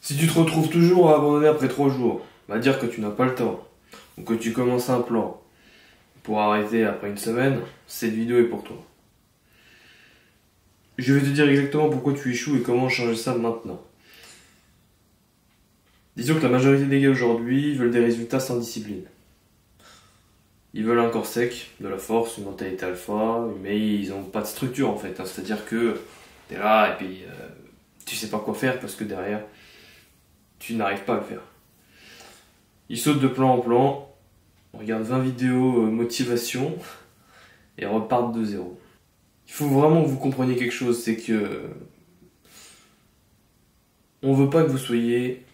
Si tu te retrouves toujours à abandonner après 3 jours, va dire que tu n'as pas le temps, ou que tu commences un plan pour arrêter après une semaine, cette vidéo est pour toi. Je vais te dire exactement pourquoi tu échoues et comment changer ça maintenant. Disons que la majorité des gars aujourd'hui veulent des résultats sans discipline. Ils veulent un corps sec, de la force, une mentalité alpha, mais ils n'ont pas de structure en fait. C'est-à-dire que t'es là et puis tu sais pas quoi faire parce que derrière, tu n'arrives pas à le faire. Ils sautent de plan en plan, regardent 20 vidéos motivation et repartent de zéro. Il faut vraiment que vous compreniez quelque chose, c'est que on veut pas que vous soyez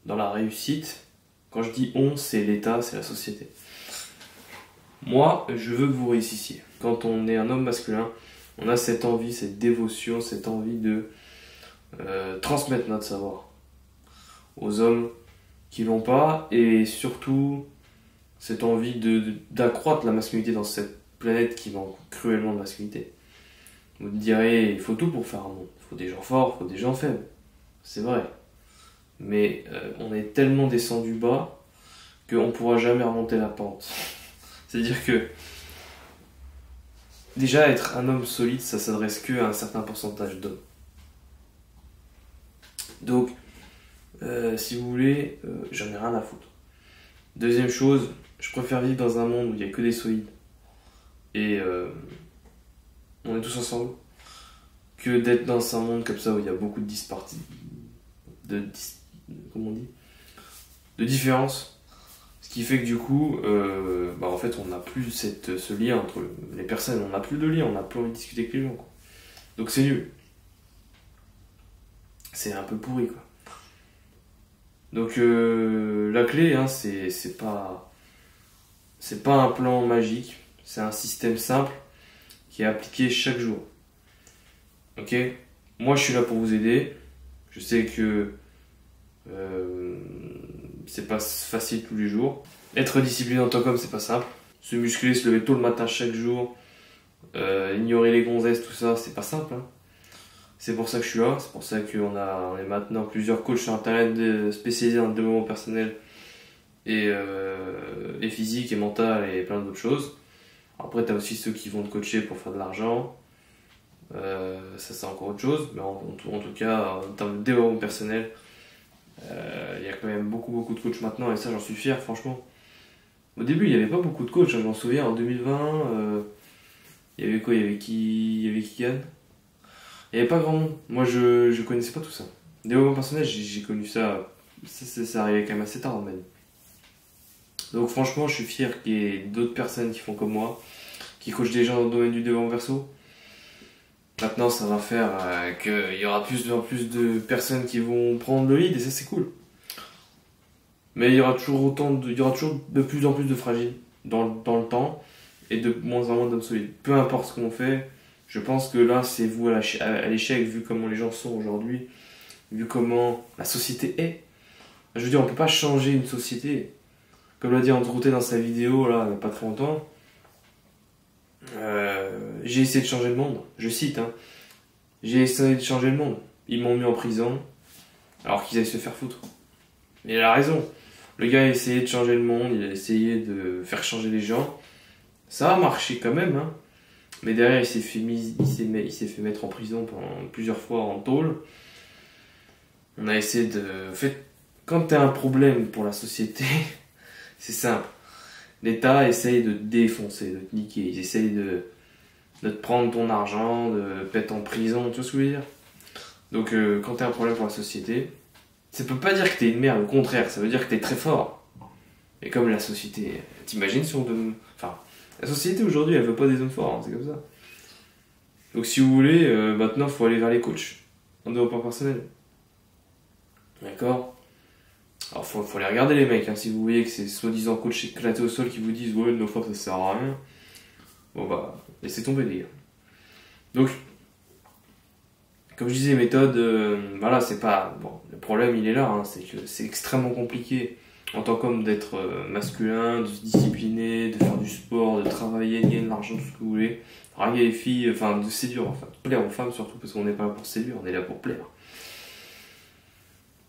dans la réussite. Quand je dis on, c'est l'État, c'est la société. Moi, je veux que vous réussissiez. Quand on est un homme masculin, on a cette envie, cette dévotion, cette envie de transmettre notre savoir aux hommes qui l'ont pas, et surtout cette envie d'accroître la masculinité dans cette planète qui manque cruellement de masculinité. Vous me direz, il faut tout pour faire un monde. Il faut des gens forts, il faut des gens faibles. C'est vrai. Mais on est tellement descendu bas qu'on ne pourra jamais remonter la pente. C'est-à-dire que déjà être un homme solide, ça s'adresse qu'à un certain pourcentage d'hommes. Donc, si vous voulez, j'en ai rien à foutre. Deuxième chose, je préfère vivre dans un monde où il n'y a que des solides et on est tous ensemble, que d'être dans un monde comme ça où il y a beaucoup de disparité, comment on dit, de différences, ce qui fait que du coup, en fait, on n'a plus ce lien entre les personnes, on n'a plus de lien, on n'a plus envie de discuter avec les gens, quoi. Donc c'est nul, c'est un peu pourri, quoi. Donc la clé, hein, c'est pas un plan magique, c'est un système simple qui est appliqué chaque jour. Ok? Moi je suis là pour vous aider. Je sais que c'est pas facile tous les jours. Être discipliné en tant qu'homme, c'est pas simple. Se muscler, se lever tôt le matin chaque jour, ignorer les gonzesses, tout ça, c'est pas simple, hein. C'est pour ça que je suis là, c'est pour ça qu'on est maintenant plusieurs coachs sur internet spécialisés dans le développement personnel et physique et mental et plein d'autres choses. Après, tu as aussi ceux qui vont te coacher pour faire de l'argent. Ça, c'est encore autre chose. Mais en tout cas, en termes de développement personnel, il y a quand même beaucoup de coachs maintenant et ça, j'en suis fier, franchement. Au début, il n'y avait pas beaucoup de coachs, hein, je m'en souviens, en 2020, il y avait quoi? Il y avait Kian. Il n'y avait pas grand monde. Moi, je connaissais pas tout ça. Développement personnel, j'ai connu ça. Ça arrivait quand même assez tard dans ma vie. Donc, franchement, je suis fier qu'il y ait d'autres personnes qui font comme moi, qui coachent des gens dans le domaine du développement perso. Maintenant, ça va faire qu'il y aura plus en plus de personnes qui vont prendre le lead et ça, c'est cool. Mais il y aura toujours de plus en plus de fragiles dans le temps et de moins en moins d'hommes solides. Peu importe ce qu'on fait. Je pense que là, c'est vous à l'échec, vu comment les gens sont aujourd'hui, vu comment la société est. Je veux dire, on peut pas changer une société. Comme l'a dit Andrew Tate dans sa vidéo, là, il n'y a pas très longtemps, j'ai essayé de changer le monde. Je cite, hein. J'ai essayé de changer le monde. Ils m'ont mis en prison, alors qu'ils allaient se faire foutre. Mais il a raison. Le gars a essayé de changer le monde, il a essayé de faire changer les gens. Ça a marché quand même, hein. Mais derrière, il s'est fait mettre en prison pendant plusieurs fois en tôle. On a essayé de... En fait, quand tu as un problème pour la société, c'est simple. L'État essaye de te défoncer, de te niquer. Ils essayent de te prendre ton argent, de te mettre en prison, tu vois ce que je veux dire? Donc, quand tu as un problème pour la société, ça peut pas dire que tu es une merde, au contraire, ça veut dire que tu es très fort. Et comme la société... T'imagines si on donne... Enfin... La société aujourd'hui, elle veut pas des hommes forts, hein, c'est comme ça. Donc si vous voulez, maintenant il faut aller vers les coachs en développement personnel. D'accord? Alors faut aller regarder les mecs, hein, si vous voyez que c'est soi-disant coach éclaté au sol qui vous disent ouais, nos forces ça sert à rien. Bon bah, laissez tomber les gars. Donc, comme je disais, méthode, voilà, c'est pas... Bon, le problème il est là, hein, c'est que c'est extrêmement compliqué en tant qu'homme d'être masculin, de se discipliner, de faire du sport, de travailler, de gagner de l'argent, tout ce que vous voulez. Draguer les filles, enfin de séduire, enfin, plaire aux femmes surtout, parce qu'on n'est pas là pour séduire, on est là pour plaire.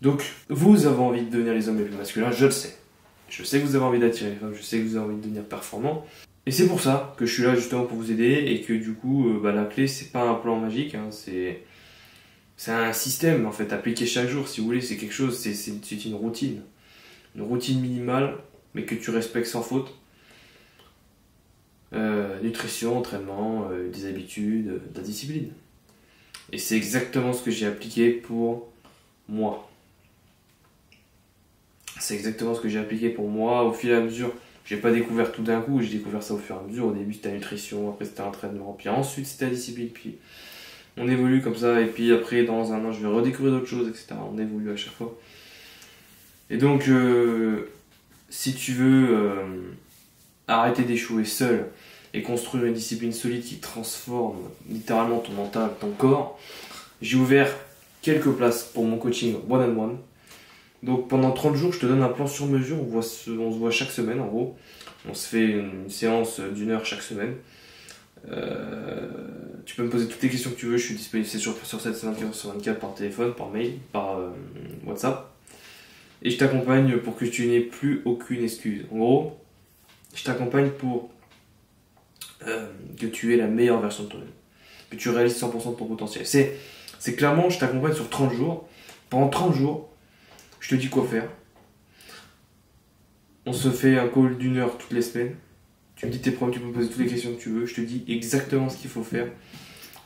Donc, vous avez envie de devenir les hommes les plus masculins, je le sais. Je sais que vous avez envie d'attirer les femmes, je sais que vous avez envie de devenir performant. Et c'est pour ça que je suis là justement pour vous aider et que du coup, la clé, c'est pas un plan magique, hein, c'est un système en fait, appliqué chaque jour si vous voulez, c'est quelque chose, c'est une routine. Une routine minimale, mais que tu respectes sans faute. Nutrition, entraînement, des habitudes, de la discipline. Et c'est exactement ce que j'ai appliqué pour moi. C'est exactement ce que j'ai appliqué pour moi au fil et à mesure. J'ai pas découvert tout d'un coup, j'ai découvert ça au fur et à mesure. Au début c'était la nutrition, après c'était l'entraînement, puis ensuite c'était la discipline, puis on évolue comme ça, et puis après dans un an je vais redécouvrir d'autres choses, etc. On évolue à chaque fois. Et donc si tu veux arrêter d'échouer seul et construire une discipline solide qui transforme littéralement ton mental, ton corps, j'ai ouvert quelques places pour mon coaching one-on-one. Donc pendant 30 jours, je te donne un plan sur mesure, on se voit chaque semaine en gros. On se fait une séance d'1 heure chaque semaine. Tu peux me poser toutes les questions que tu veux, je suis disponible, c'est sur 7, 24 par téléphone, par mail, par WhatsApp. Et je t'accompagne pour que tu n'aies plus aucune excuse. En gros, je t'accompagne pour que tu aies la meilleure version de toi-même. Que tu réalises 100% de ton potentiel. C'est clairement, je t'accompagne sur 30 jours. Pendant 30 jours, je te dis quoi faire. On se fait un call d'1 heure toutes les semaines. Tu me dis tes problèmes, tu peux me poser toutes les questions que tu veux. Je te dis exactement ce qu'il faut faire.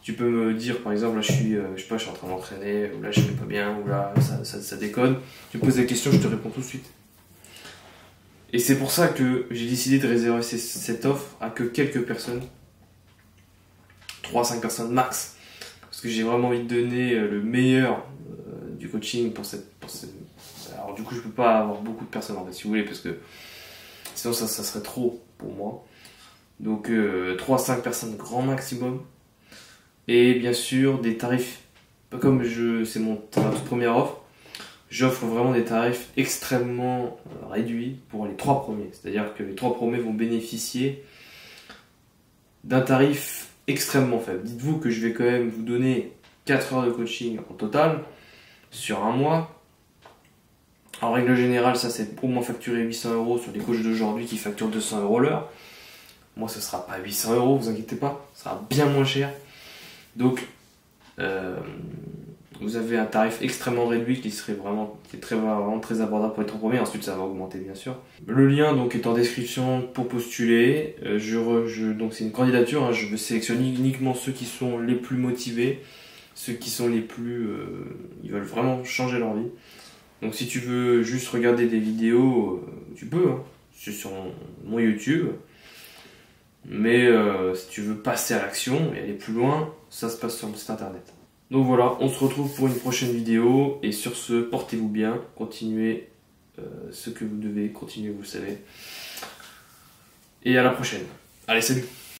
Tu peux me dire, par exemple, là je suis en train de m'entraîner, ou là je vais pas bien, ou là ça déconne. Tu me poses des questions, je te réponds tout de suite. Et c'est pour ça que j'ai décidé de réserver cette offre à que quelques personnes. 3-5 personnes max. Parce que j'ai vraiment envie de donner le meilleur du coaching pour cette. Alors du coup je peux pas avoir beaucoup de personnes en fait si vous voulez, parce que sinon ça serait trop pour moi. Donc 3-5 personnes grand maximum. Et bien sûr des tarifs, pas comme c'est ma toute première offre, j'offre vraiment des tarifs extrêmement réduits pour les 3 premiers. C'est-à-dire que les 3 premiers vont bénéficier d'un tarif extrêmement faible. Dites-vous que je vais quand même vous donner 4 heures de coaching en total sur un mois. En règle générale, ça c'est au moins facturé 800 € sur les coachs d'aujourd'hui qui facturent 200 € l'heure. Moi, ce sera pas 800 €, vous inquiétez pas, ça sera bien moins cher. Donc, vous avez un tarif extrêmement réduit qui est vraiment très abordable pour être en premier. Ensuite, ça va augmenter bien sûr. Le lien donc est en description pour postuler. Donc c'est une candidature. Hein, je vais sélectionner uniquement ceux qui sont les plus motivés, ceux qui sont les plus, ils veulent vraiment changer leur vie. Donc si tu veux juste regarder des vidéos, tu peux. Hein, c'est sur mon YouTube. Mais si tu veux passer à l'action et aller plus loin, ça se passe sur mon site internet. Donc voilà, on se retrouve pour une prochaine vidéo. Et sur ce, portez-vous bien, continuez ce que vous devez, continuez, vous le savez. Et à la prochaine. Allez, salut!